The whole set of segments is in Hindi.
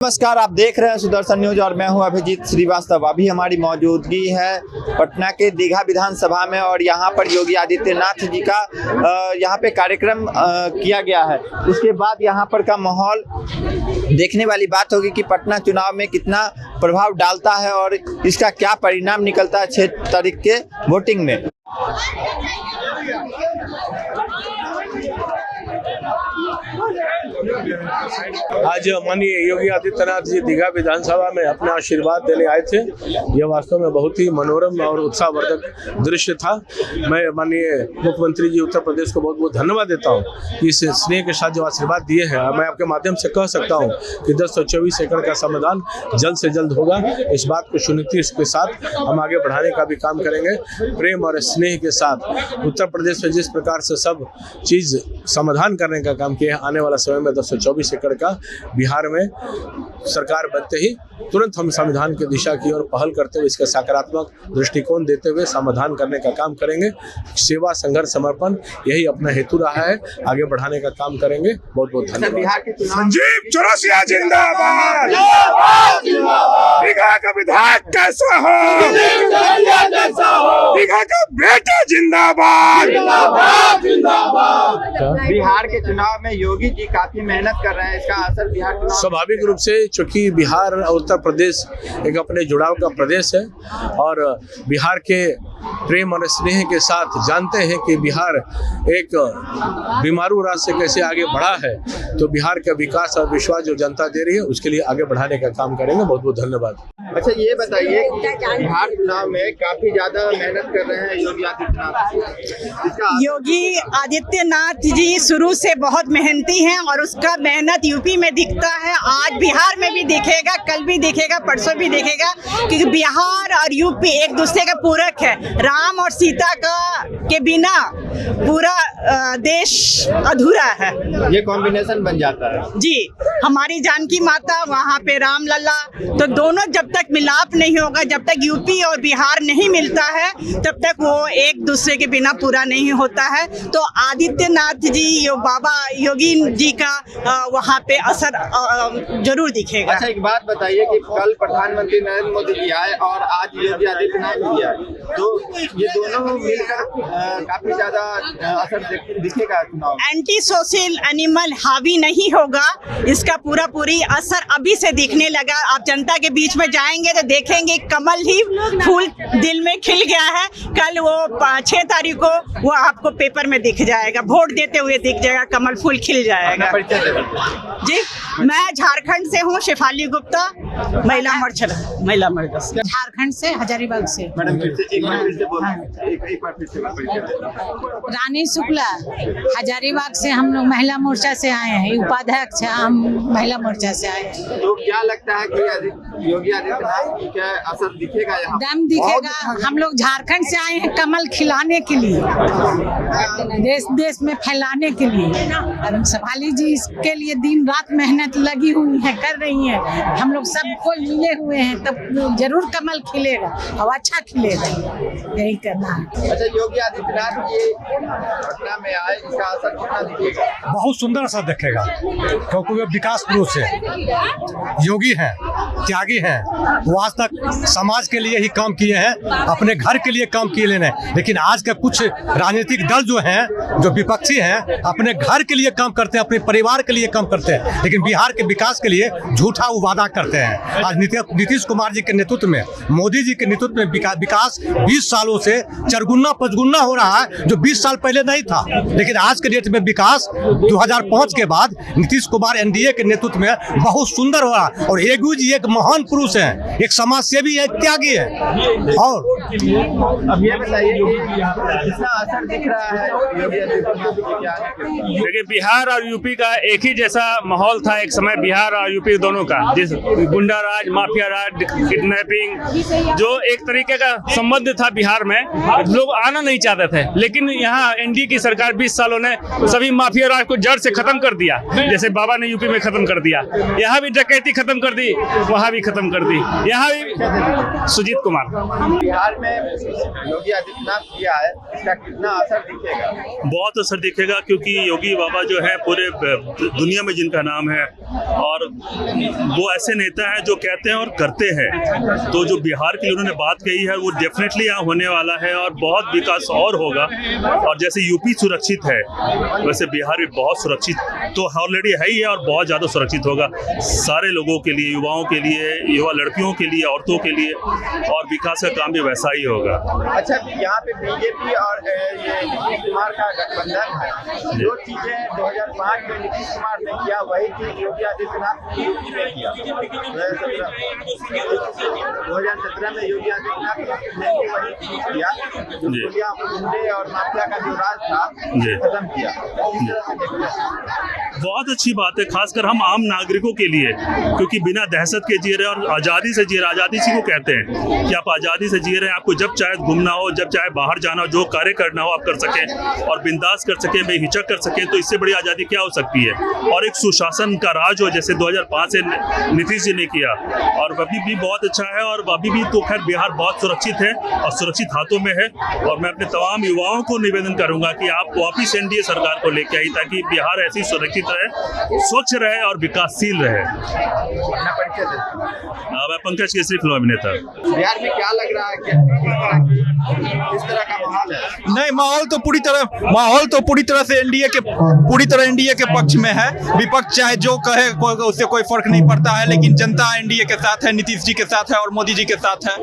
नमस्कार, आप देख रहे हैं सुदर्शन न्यूज और मैं हूं अभिजीत श्रीवास्तव। अभी हमारी मौजूदगी है पटना के दीघा विधानसभा में और यहां पर योगी आदित्यनाथ जी का यहां पे कार्यक्रम किया गया है। उसके बाद यहां पर का माहौल देखने वाली बात होगी कि पटना चुनाव में कितना प्रभाव डालता है और इसका क्या परिणाम निकलता है 6 तारीख के वोटिंग में। आज माननीय योगी आदित्यनाथ जी दीघा विधानसभा में अपना आशीर्वाद देने आए थे। यह वास्तव में बहुत ही मनोरम और उत्साहवर्धक दृश्य था। मैं माननीय मुख्यमंत्री जी उत्तर प्रदेश को बहुत बहुत धन्यवाद देता हूं कि इस स्नेह के साथ जो आशीर्वाद दिए हैं। मैं आपके माध्यम से कह सकता हूं कि 1024 एकड़ का समाधान जल्द से जल्द होगा। इस बात को सुनिश्चित के साथ हम आगे बढ़ाने का भी काम करेंगे। प्रेम और स्नेह के साथ उत्तर प्रदेश में जिस प्रकार से सब चीज़ समाधान करने का काम किया है, आने वाला समय में 1024 एकड़ का बिहार में सरकार बनते ही तुरंत हम संविधान की दिशा की ओर पहल करते हुए इसका सकारात्मक दृष्टिकोण देते हुए समाधान करने का काम करेंगे। सेवा, संघर्ष, समर्पण यही अपना हेतु रहा है। आगे बढ़ाने का काम करेंगे। बहुत बहुत धन्यवाद। बिहार के संजीव चौरसिया जिंदाबाद। दीघा का विधायक कैसा हो, दीघा का बेटा जिंदाबाद। बिहार के चुनाव में योगी जी काफी मेहनत कर रहे हैं, इसका असर बिहार चुनाव स्वाभाविक रूप से, चूंकि बिहार और उत्तर प्रदेश एक अपने जुड़ाव का प्रदेश है और बिहार के प्रेम और स्नेह के साथ जानते हैं कि बिहार एक बीमारू राज्य से कैसे आगे बढ़ा है, तो बिहार का विकास और विश्वास जो जनता दे रही है उसके लिए आगे बढ़ाने का काम करेंगे। बहुत बहुत धन्यवाद। अच्छा, ये बताइए बिहार चुनाव में काफी ज्यादा मेहनत कर रहे हैं योगी आदित्यनाथ। योगी आदित्यनाथ जी शुरू से बहुत मेहनती हैं और उसका मेहनत यूपी में दिखता है। आज बिहार में भी दिखेगा, कल भी दिखेगा, परसों भी दिखेगा, क्योंकि बिहार और यूपी एक दूसरे का पूरक है। राम और सीता के बिना पूरा देश अधूरा है। ये कॉम्बिनेशन बन जाता है जी। हमारी जानकी माता, वहाँ पे राम लल्ला, तो दोनों जब तक मिलाप नहीं होगा, जब तक यूपी और बिहार नहीं मिलता है, तब तक वो एक दूसरे के बिना पूरा नहीं होता है। तो आदित्यनाथ जी, बाबा योगी जी का वहाँ पे असर जरूर दिखेगा। अच्छा, एक बात बताइए कि कल प्रधानमंत्री नरेंद्र मोदी जी आए और आज योगी आदित्यनाथ जी आए, तो ये दोनों मिलकर काफी ज्यादा असर दिखेगा चुनाव। एंटी सोशल एनिमल हावी नहीं होगा, इसका पूरी असर अभी से दिखने लगा। आप जनता के बीच में जाएंगे तो देखेंगे कमल ही फूल दिल में खिल गया है। कल वो 6 तारीख को वो आपको पेपर में दिख जाएगा, वोट देते हुए दिख जाएगा, कमल फूल खिल जाएगा। जी, मैं झारखंड से हूँ, शेफाली गुप्ता, महिला मोर्चा झारखंड से, हजारीबाग से। मैडम फिर से एक बार रानी शुक्ला, हजारीबाग से हम लोग महिला मोर्चा से आए हैं, उपाध्यक्ष हम महिला मोर्चा से आए हैं। तो क्या लगता है कि योगी आदित्यनाथ जी का असर दिखेगा यहाँ? दम दिखेगा। हम लोग झारखंड से आए हैं कमल खिलाने के लिए, देश में फैलाने के लिए। और शेफाली जी इसके लिए दिन रात मेहनत लगी हुई है, कर रही है। हम लोग सबको मिले हुए हैं, तब जरूर कमल खिलेगा और अच्छा खिलेगा। यही करना है। अच्छा, योगी आदित्यनाथ जी पटना में आए, इसका असर कितना दिखेगा? बहुत सुंदर असर दिखेगा, क्योंकि वे विकास पुरुष है, योगी हैं, त्यागी हैं। वो आज तक समाज के लिए ही काम किए हैं, अपने घर के लिए काम किए लेने। लेकिन आज के कुछ राजनीतिक दल जो हैं, जो विपक्षी हैं, अपने घर के लिए काम करते हैं, अपने परिवार के लिए काम करते हैं, लेकिन बिहार के विकास के लिए झूठा वादा करते हैं। आज नीतीश कुमार जी के नेतृत्व में, मोदी जी के नेतृत्व में विकास 20 सालों से 4 5 हो रहा है, जो 20 साल पहले नहीं था। लेकिन आज के डेट में विकास 2005 के बाद नीतीश कुमार एनडीए के नेतृत्व में बहुत सुंदर हो रहा है। और योगी जी एक महान पुरुष हैं, एक समाज सेवी है, त्यागी है। और अब ये बताइए कितना असर दिख रहा है योगी आदित्यनाथ जी के आने के? देखिए, बिहार और यूपी का एक ही जैसा माहौल था एक समय, बिहार और यूपी दोनों का, जिस गुंडा राज, माफिया राज, किडनैपिंग, जो एक तरीके का संबंध था बिहार में, लोग आना नहीं चाहते थे। लेकिन यहाँ एनडीए की सरकार 20 सालों ने सभी माफिया राज को जड़ से खत्म कर दिया। जैसे बाबा ने यूपी में खत्म कर दिया, यहाँ भी डकैती खत्म कर दी, वहाँ भी खत्म कर दी। यहाँ भी सुजीत कुमार। बिहार में योगी आदित्यनाथ किया है, इसका कितना असर दिखेगा? बहुत असर दिखेगा, क्योंकि योगी बाबा जो है पूरे दुनिया में जिनका नाम है, और वो ऐसे नेता हैं जो कहते हैं और करते हैं। तो जो बिहार के लिए उन्होंने बात कही है वो डेफिनेटली यहाँ होने वाला है और बहुत विकास और होगा। और जैसे यूपी सुरक्षित है वैसे बिहार भी बहुत सुरक्षित तो ऑलरेडी है ही है, और बहुत ज़्यादा सुरक्षित होगा सारे लोगों के लिए, युवाओं के लिए, युवा लड़कियों के लिए, औरतों के लिए, और विकास का काम भी वैसा ही होगा। अच्छा, यहाँ पे बीजेपी और ये नीतीश कुमार का गठबंधन है। जो चीजें 2005 में नीतीश कुमार ने किया वही चीज योगी आदित्यनाथ यूपी में किया। 2017 में योगी आदित्यनाथ ने भी वही चीज किया, जो पुलिया गुंडे और माफिया का जो राज था खत्म किया। बहुत अच्छी बात है, खासकर हम आम नागरिकों के लिए, क्योंकि बिना दहशत के जी रहे हैं और आज़ादी से जी रहे। आज़ादी इसी को कहते हैं कि आप आज़ादी से जी रहे हैं, आपको जब चाहे घूमना हो, जब चाहे बाहर जाना हो, जो कार्य करना हो आप कर सकें और बिंदास कर सकें, बेहिचक कर सकें। तो इससे बड़ी आज़ादी क्या हो सकती है? और एक सुशासन का राज हो, जैसे 2005 से नीतीश जी ने किया, और अभी भी बहुत अच्छा है। और अभी भी तो खैर बिहार बहुत सुरक्षित है और सुरक्षित हाथों में है। और मैं अपने तमाम युवाओं को निवेदन करूंगा कि आप वापिस एनडीए सरकार को लेकर आई, ताकि बिहार ऐसी सुरक्षित रहे, स्वच्छ रहे और विकासशील रहे। अपना परिचय दें। मैं पंकज केसरी, फिल्म अभिनेता। बिहार में क्या लग रहा है कि इस तरह का माहौल है? नहीं, माहौल तो पूरी तरह से एनडीए के पक्ष में है। विपक्ष चाहे जो कहे उससे कोई फर्क नहीं पड़ता है, लेकिन जनता एनडीए के साथ है, नीतीश जी के साथ है और मोदी जी के साथ है,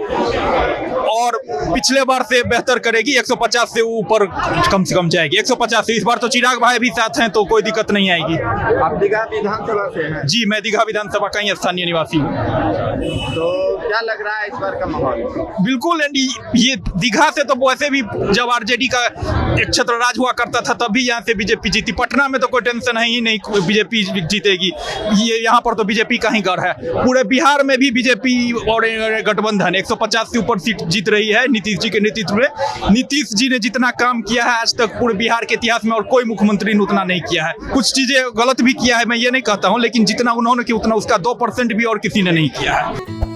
और पिछले बार से बेहतर करेगी। 150 से ऊपर कम से कम जाएगी, 150 से। इस बार तो चिराग भाई भी साथ हैं, तो कोई दिक्कत नहीं आएगी। आप दीघा विधानसभा से हैं? जी, मैं दीघा विधानसभा का ही स्थानीय निवासी हूँ। तो क्या लग रहा है इस बार का माहौल? बिल्कुल, ये दीघा से तो वैसे भी जब आरजेडी का एक छत्र राज हुआ करता था तभी यहाँ से बीजेपी जीती। पटना में तो कोई टेंशन है ही नहीं, बीजेपी जीतेगी। ये यहाँ पर तो बीजेपी का ही गढ़ है। पूरे बिहार में भी बीजेपी और गठबंधन 150 से ऊपर सीट जीत रही है नीतीश जी के नेतृत्व में। नीतीश जी ने जितना काम किया है आज तक पूरे बिहार के इतिहास में और कोई मुख्यमंत्री ने उतना नहीं किया है। कुछ चीजें गलत भी किया है, मैं ये नहीं कहता हूँ, लेकिन जितना उन्होंने किया उतना उसका 2% भी और किसी ने नहीं किया है।